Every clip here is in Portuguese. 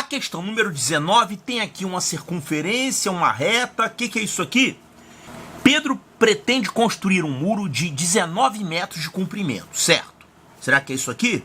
questão número 19 tem aqui uma circunferência, uma reta. O que é isso aqui? Pedro pretende construir um muro de 19 metros de comprimento, certo? Será que é isso aqui?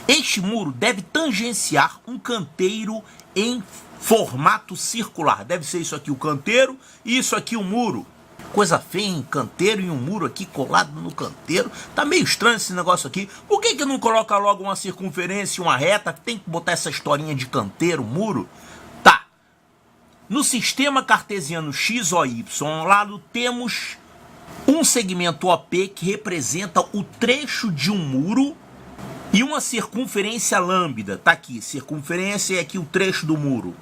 Este muro deve tangenciar um canteiro em formato circular. Deve ser isso aqui o canteiro e isso aqui o muro. Coisa feia, hein? Canteiro e um muro aqui colado no canteiro. Tá meio estranho esse negócio aqui. Por que não coloca logo uma circunferência e uma reta? Tem que botar essa historinha de canteiro, muro? Tá. No sistema cartesiano x, o, y, ao lado temos um segmento OP que representa o trecho de um muro e uma circunferência lambda. Tá aqui, circunferência e aqui o trecho do muro.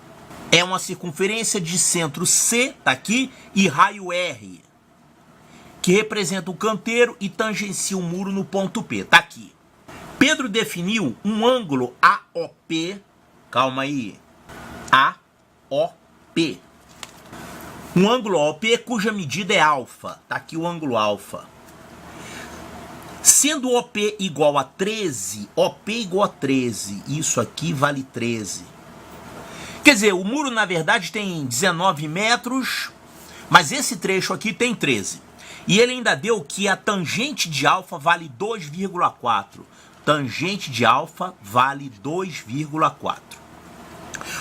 É uma circunferência de centro C, tá aqui, e raio R, que representa o canteiro e tangencia o muro no ponto P, tá aqui. Pedro definiu um ângulo AOP, calma aí, AOP. Um ângulo AOP cuja medida é alfa, tá aqui o ângulo alfa. Sendo OP igual a 13, OP igual a 13, isso aqui vale 13. Quer dizer, o muro na verdade tem 19 metros, mas esse trecho aqui tem 13. E ele ainda deu que a tangente de alfa vale 2,4. Tangente de alfa vale 2,4.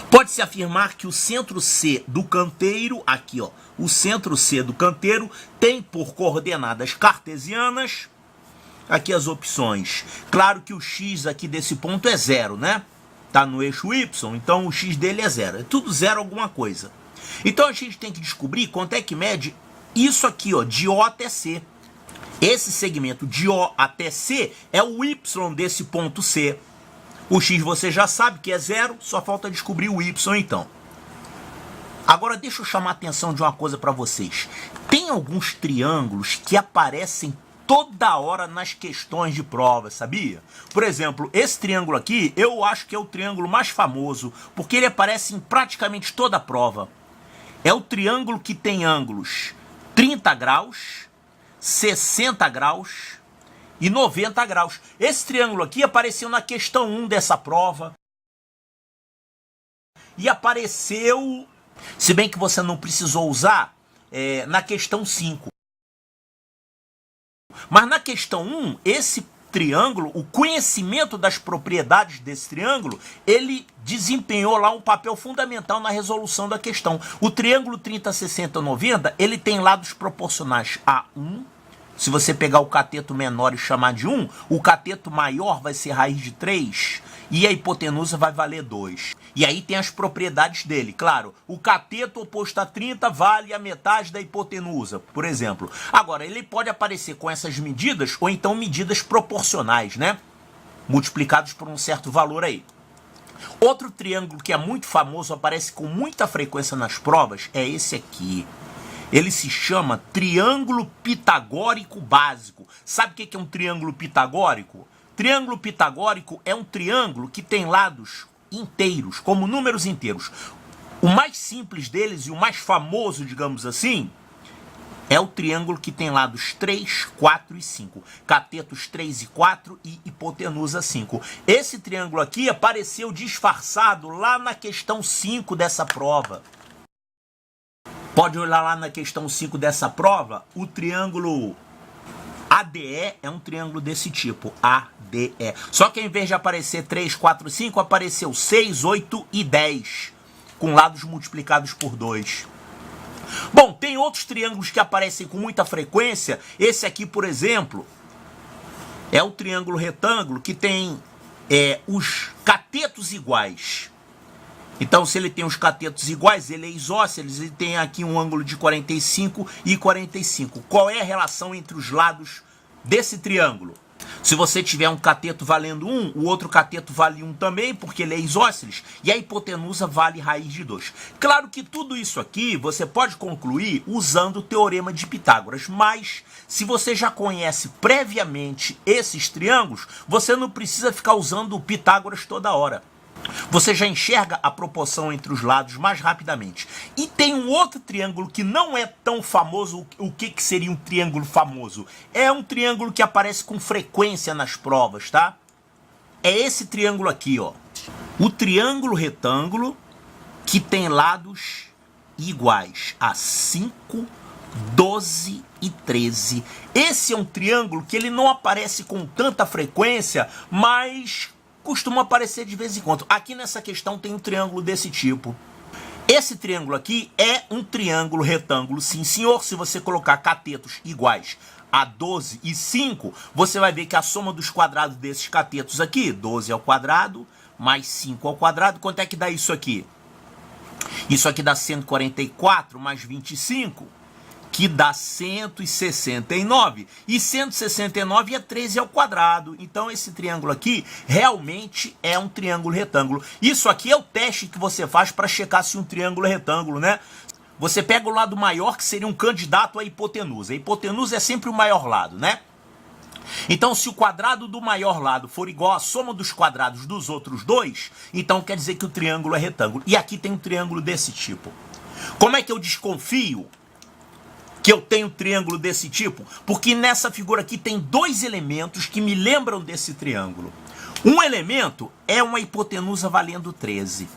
Pode-se afirmar que o centro C do canteiro, aqui ó, o centro C do canteiro tem por coordenadas cartesianas, aqui as opções. Claro que o x aqui desse ponto é 0, né? Tá no eixo Y, então o x dele é 0. É tudo 0 alguma coisa. Então a gente tem que descobrir quanto é que mede isso aqui, ó, de O até C. Esse segmento de O até C é o Y desse ponto C. O x você já sabe que é 0, só falta descobrir o Y então. Agora deixa eu chamar a atenção de uma coisa para vocês. Tem alguns triângulos que aparecem toda hora nas questões de prova, sabia? Por exemplo, esse triângulo aqui, eu acho que é o triângulo mais famoso, porque ele aparece em praticamente toda a prova. É o triângulo que tem ângulos 30 graus, 60 graus e 90 graus. Esse triângulo aqui apareceu na questão 1 dessa prova. E apareceu, se bem que você não precisou usar, na questão 5. Mas na questão 1, esse triângulo, o conhecimento das propriedades desse triângulo, ele desempenhou lá um papel fundamental na resolução da questão. O triângulo 30, 60, 90, ele tem lados proporcionais a 1. Se você pegar o cateto menor e chamar de 1, o cateto maior vai ser raiz de 3 e a hipotenusa vai valer 2. E aí tem as propriedades dele. Claro, o cateto oposto a 30 vale a metade da hipotenusa, por exemplo. Agora, ele pode aparecer com essas medidas ou então medidas proporcionais, né? Multiplicados por um certo valor aí. Outro triângulo que é muito famoso, aparece com muita frequência nas provas, é esse aqui. Ele se chama triângulo pitagórico básico. Sabe o que é um triângulo pitagórico? Triângulo pitagórico é um triângulo que tem lados inteiros, como números inteiros. O mais simples deles e o mais famoso, digamos assim, é o triângulo que tem lados 3, 4 e 5. Catetos 3 e 4 e hipotenusa 5. Esse triângulo aqui apareceu disfarçado lá na questão 5 dessa prova. Pode olhar lá na questão 5 dessa prova, o triângulo ADE é um triângulo desse tipo, ADE. Só que ao invés de aparecer 3, 4, 5, apareceu 6, 8 e 10, com lados multiplicados por 2. Bom, tem outros triângulos que aparecem com muita frequência. Esse aqui, por exemplo, é o triângulo retângulo que tem os catetos iguais. Então, se ele tem os catetos iguais, ele é isósceles, ele tem aqui um ângulo de 45 e 45. Qual é a relação entre os lados desse triângulo? Se você tiver um cateto valendo 1, o outro cateto vale 1 também, porque ele é isósceles, e a hipotenusa vale raiz de 2. Claro que tudo isso aqui você pode concluir usando o teorema de Pitágoras, mas se você já conhece previamente esses triângulos, você não precisa ficar usando o Pitágoras toda hora. Você já enxerga a proporção entre os lados mais rapidamente. E tem um outro triângulo que não é tão famoso. O que seria um triângulo famoso? É um triângulo que aparece com frequência nas provas, tá? É esse triângulo aqui, ó. O triângulo retângulo que tem lados iguais a 5, 12 e 13. Esse é um triângulo que ele não aparece com tanta frequência, mas costuma aparecer de vez em quando. Aqui nessa questão tem um triângulo desse tipo. Esse triângulo aqui é um triângulo retângulo, sim senhor. Se você colocar catetos iguais a 12 e 5, você vai ver que a soma dos quadrados desses catetos aqui, 12 ao quadrado, mais 5 ao quadrado, quanto é que dá isso aqui? Isso aqui dá 144 mais 25, que dá 169. E 169 é 13 ao quadrado. Então esse triângulo aqui realmente é um triângulo retângulo. Isso aqui é o teste que você faz para checar se um triângulo é retângulo, né? Você pega o lado maior, que seria um candidato à hipotenusa. A hipotenusa é sempre o maior lado, né? Então, se o quadrado do maior lado for igual à soma dos quadrados dos outros dois, então quer dizer que o triângulo é retângulo. E aqui tem um triângulo desse tipo. Como é que eu desconfio que eu tenho um triângulo desse tipo? Porque nessa figura aqui tem dois elementos que me lembram desse triângulo. Um elemento é uma hipotenusa valendo 13.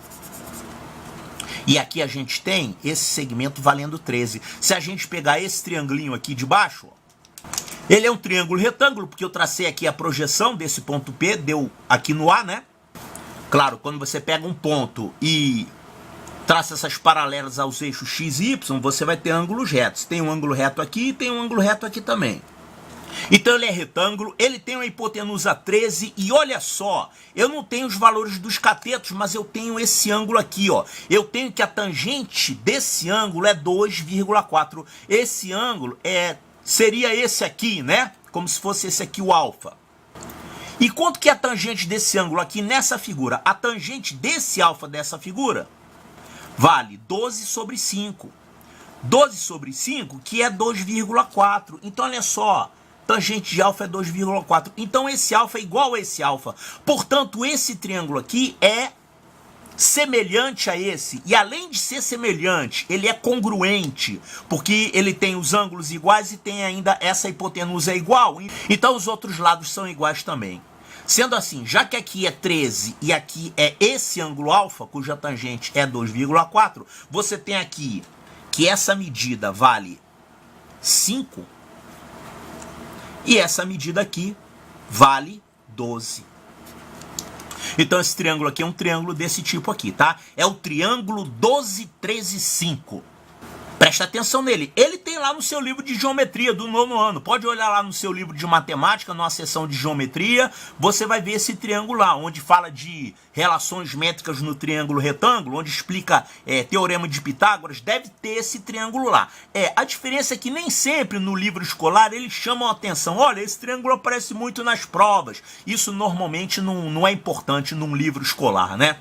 E aqui a gente tem esse segmento valendo 13. Se a gente pegar esse triangulinho aqui de baixo, ó, ele é um triângulo retângulo, porque eu tracei aqui a projeção desse ponto P, deu aqui no A, né? Claro, quando você pega um ponto e traça essas paralelas aos eixos X e Y, você vai ter ângulos retos. Tem um ângulo reto aqui e tem um ângulo reto aqui também. Então ele é retângulo, ele tem uma hipotenusa 13 e olha só, eu não tenho os valores dos catetos, mas eu tenho esse ângulo aqui, ó. Eu tenho que a tangente desse ângulo é 2,4. Esse ângulo seria esse aqui, né? Como se fosse esse aqui o alfa. E quanto que é a tangente desse ângulo aqui nessa figura? A tangente desse alfa dessa figura vale 12 sobre 5. 12 sobre 5, que é 2,4. Então, olha só, tangente de alfa é 2,4. Então, esse alfa é igual a esse alfa. Portanto, esse triângulo aqui é semelhante a esse. E além de ser semelhante, ele é congruente, porque ele tem os ângulos iguais e tem ainda essa hipotenusa igual. Então, os outros lados são iguais também. Sendo assim, já que aqui é 13 e aqui é esse ângulo alfa, cuja tangente é 2,4, você tem aqui que essa medida vale 5 e essa medida aqui vale 12. Então esse triângulo aqui é um triângulo desse tipo aqui, tá? É o triângulo 12, 13, 5. Presta atenção nele. Ele tem lá no seu livro de geometria do 9º ano. Pode olhar lá no seu livro de matemática, numa seção de geometria. Você vai ver esse triângulo lá, onde fala de relações métricas no triângulo retângulo, onde explica teorema de Pitágoras. Deve ter esse triângulo lá. A diferença é que nem sempre no livro escolar eles chamam a atenção. Olha, esse triângulo aparece muito nas provas. Isso normalmente não é importante num livro escolar, né?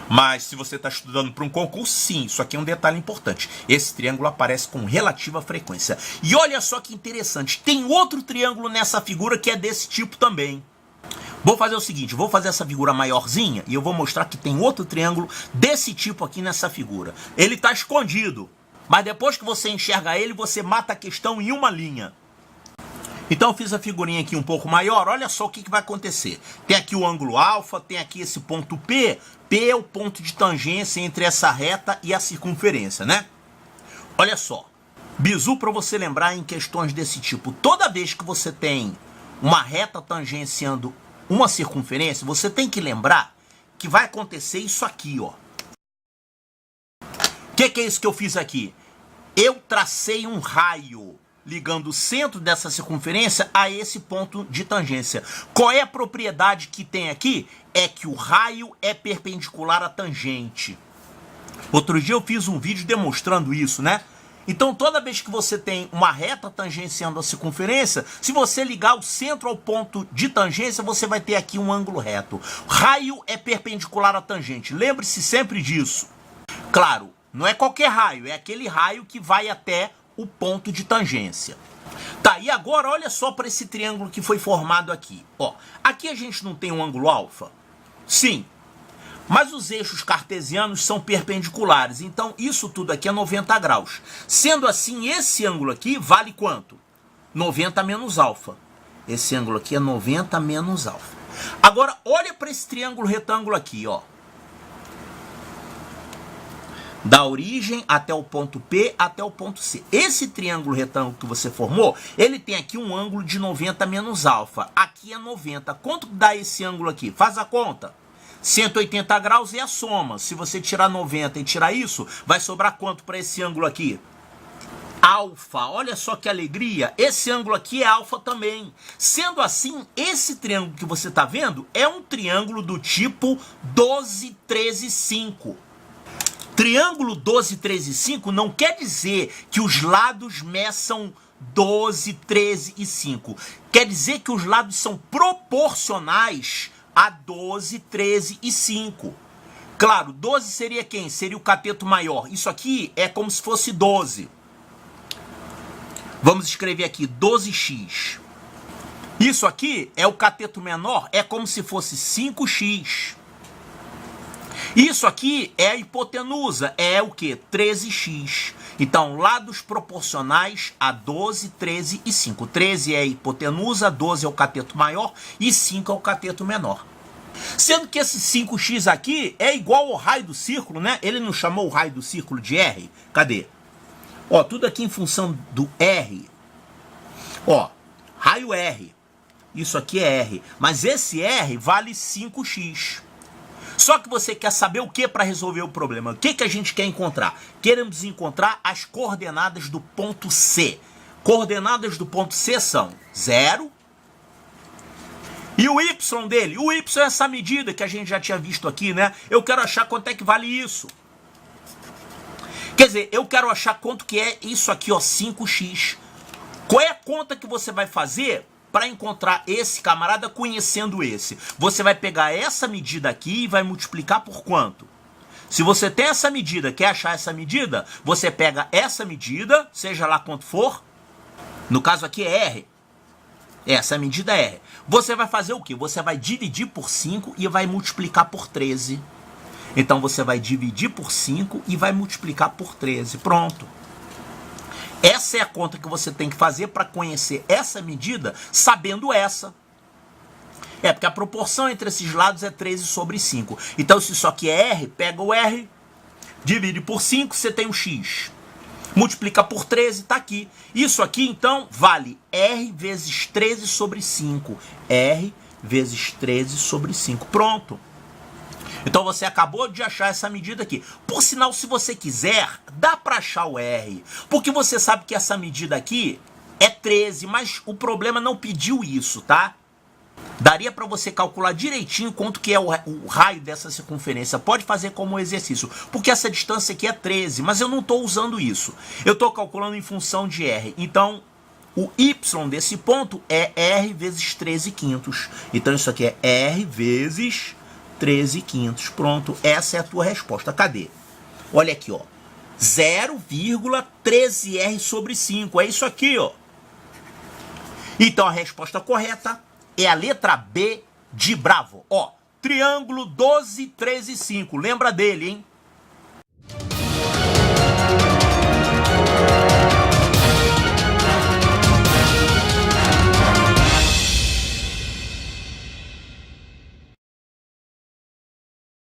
Mas se você está estudando para um concurso, sim, isso aqui é um detalhe importante. Esse triângulo aparece com relativa frequência. E olha só que interessante, tem outro triângulo nessa figura que é desse tipo também. Vou fazer o seguinte, vou fazer essa figura maiorzinha e eu vou mostrar que tem outro triângulo desse tipo aqui nessa figura. Ele está escondido, mas depois que você enxerga ele, você mata a questão em uma linha. Então eu fiz a figurinha aqui um pouco maior, olha só o que vai acontecer. Tem aqui o ângulo alfa, tem aqui esse ponto P. P é o ponto de tangência entre essa reta e a circunferência, né? Olha só, bizu para você lembrar em questões desse tipo. Toda vez que você tem uma reta tangenciando uma circunferência, você tem que lembrar que vai acontecer isso aqui, ó. O que é isso que eu fiz aqui? Eu tracei um raio ligando o centro dessa circunferência a esse ponto de tangência. Qual é a propriedade que tem aqui? É que o raio é perpendicular à tangente. Outro dia eu fiz um vídeo demonstrando isso, né? Então toda vez que você tem uma reta tangenciando a circunferência, se você ligar o centro ao ponto de tangência, você vai ter aqui um ângulo reto. Raio é perpendicular à tangente. Lembre-se sempre disso. Claro, não é qualquer raio, é aquele raio que vai até o ponto de tangência. Tá, e agora olha só para esse triângulo que foi formado aqui. Ó, aqui a gente não tem um ângulo alfa? Sim, mas os eixos cartesianos são perpendiculares, então isso tudo aqui é 90 graus. Sendo assim, esse ângulo aqui vale quanto? 90 menos alfa. Esse ângulo aqui é 90 menos alfa. Agora, olha para esse triângulo retângulo aqui, ó. Da origem até o ponto P até o ponto C. Esse triângulo retângulo que você formou, ele tem aqui um ângulo de 90 menos alfa. Aqui é 90. Quanto dá esse ângulo aqui? Faz a conta. 180 graus e a soma. Se você tirar 90 e tirar isso, vai sobrar quanto para esse ângulo aqui? Alfa. Olha só que alegria. Esse ângulo aqui é alfa também. Sendo assim, esse triângulo que você está vendo é um triângulo do tipo 12, 13, 5. Triângulo 12, 13 e 5 não quer dizer que os lados meçam 12, 13 e 5. Quer dizer que os lados são proporcionais a 12, 13 e 5. Claro, 12 seria quem? Seria o cateto maior. Isso aqui é como se fosse 12. Vamos escrever aqui 12x. Isso aqui é o cateto menor, é como se fosse 5x. Isso aqui é a hipotenusa, é o que? 13x. Então, lados proporcionais a 12, 13 e 5. 13 é a hipotenusa, 12 é o cateto maior e 5 é o cateto menor. Sendo que esse 5x aqui é igual ao raio do círculo, né? Ele não chamou o raio do círculo de R? Cadê? Ó, tudo aqui em função do R. Ó, raio R. Isso aqui é R. Mas esse R vale 5x. Só que você quer saber o que para resolver o problema? O que a gente quer encontrar? Queremos encontrar as coordenadas do ponto C. Coordenadas do ponto C são 0. E o Y dele? O Y é essa medida que a gente já tinha visto aqui, né? Eu quero achar quanto é que vale isso. Quer dizer, eu quero achar quanto que é isso aqui, ó, 5x. Qual é a conta que você vai fazer para encontrar esse camarada conhecendo esse? Você vai pegar essa medida aqui e vai multiplicar por quanto? Se você tem essa medida, quer achar essa medida, você pega essa medida, seja lá quanto for, no caso aqui é R, essa medida é R. Você vai fazer o quê? Você vai dividir por 5 e vai multiplicar por 13. Então você vai dividir por 5 e vai multiplicar por 13. Pronto. Essa é a conta que você tem que fazer para conhecer essa medida, sabendo essa. É, porque a proporção entre esses lados é 13 sobre 5. Então, se isso aqui é R, pega o R, divide por 5, você tem um X. Multiplica por 13, tá aqui. Isso aqui, então, vale R vezes 13 sobre 5. R vezes 13 sobre 5. Pronto. Então você acabou de achar essa medida aqui. Por sinal, se você quiser, dá para achar o R. Porque você sabe que essa medida aqui é 13, mas o problema não pediu isso, tá? Daria para você calcular direitinho quanto que é o raio dessa circunferência. Pode fazer como exercício. Porque essa distância aqui é 13, mas eu não estou usando isso. Eu estou calculando em função de R. Então, o Y desse ponto é R vezes 13 quintos. Então, isso aqui é R vezes 13 quintos. Pronto, essa é a tua resposta. Cadê? Olha aqui, ó. 0,13R sobre 5. É isso aqui, ó. Então, a resposta correta é a letra B de Bravo. Ó, triângulo 12, 13 e 5. Lembra dele, hein?